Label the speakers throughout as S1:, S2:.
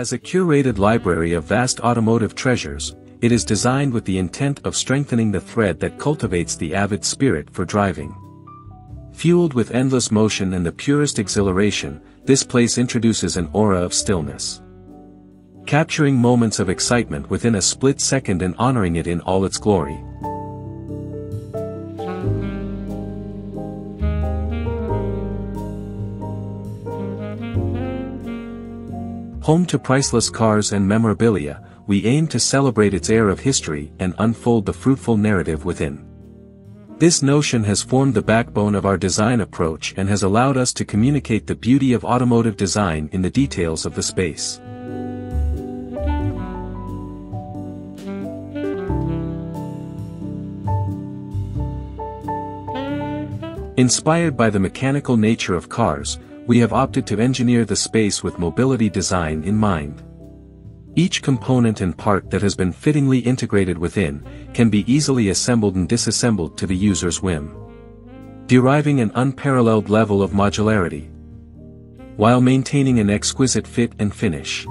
S1: As a curated library of vast automotive treasures, it is designed with the intent of strengthening the thread that cultivates the avid spirit for driving. Fueled with endless motion and the purest exhilaration, this place introduces an aura of stillness. Capturing moments of excitement within a split second and honoring it in all its glory. Home to priceless cars and memorabilia, we aim to celebrate its air of history and unfold the fruitful narrative within. This notion has formed the backbone of our design approach and has allowed us to communicate the beauty of automotive design in the details of the space. Inspired by the mechanical nature of cars, we have opted to engineer the space with mobility design in mind. Each component and part that has been fittingly integrated within, can be easily assembled and disassembled to the user's whim, deriving an unparalleled level of modularity, while maintaining an exquisite fit and finish.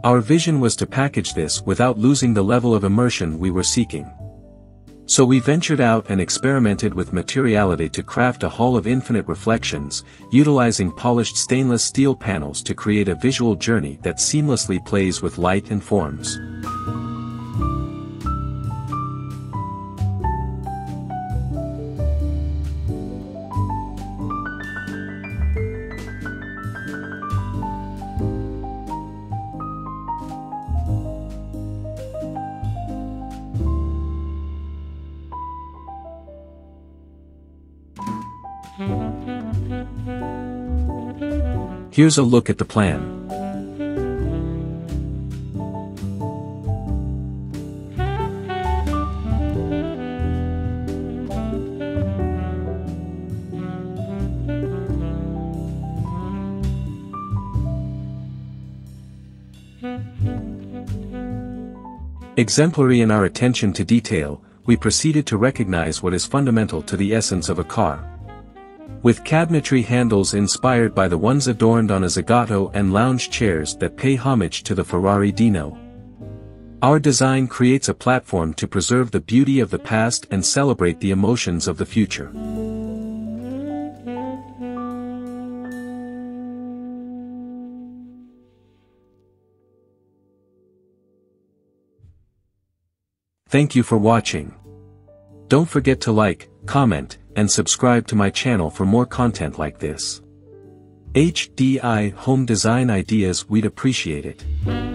S1: Our vision was to package this without losing the level of immersion we were seeking. So we ventured out and experimented with materiality to craft a hall of infinite reflections, utilizing polished stainless steel panels to create a visual journey that seamlessly plays with light and forms. Here's a look at the plan. Exemplary in our attention to detail, we proceeded to recognize what is fundamental to the essence of a car. With cabinetry handles inspired by the ones adorned on a Zagato and lounge chairs that pay homage to the Ferrari Dino. Our design creates a platform to preserve the beauty of the past and celebrate the emotions of the future. Thank you for watching. Don't forget to like, comment, and subscribe to my channel for more content like this. HDI Home Design Ideas, we'd appreciate it.